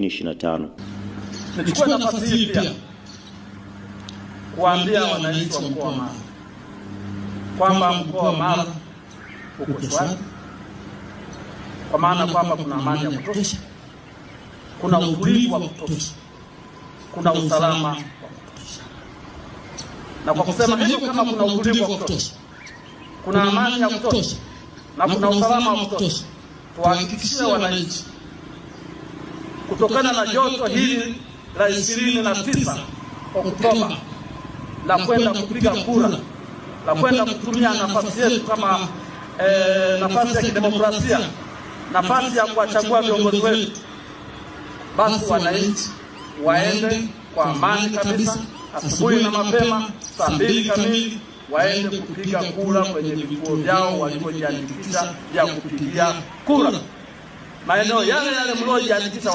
25. Nichukue nafasi hii pia kuambia wananchi wa mkoa wa Mara kwamba mkoa wa Mara uko shwari, kwa maana kwamba kuna amani ya kutosha, kuna utulivu wa kutosha, kuna usalama wa kutosha. Na kwa kusema hivyo, kama kuna utulivu wa kutosha, kuna amani ya kutosha na kuna usalama wa kutosha, tuhakikishie wananchi kutokana na joto hili la 29 Oktoba la kwenda kupiga kura, la kwenda kutumia nafasi yetu kama nafasi ya kidemokrasia, nafasi ya kuwachagua viongozi wetu, basi wananchi waende kwa amani kabisa, asubuhi na mapema saa 2 kamili waende kupiga kura kwenye vituo vyao walivyojiandikisha vya kupigia kura, maeneo yale mliojiandikisha.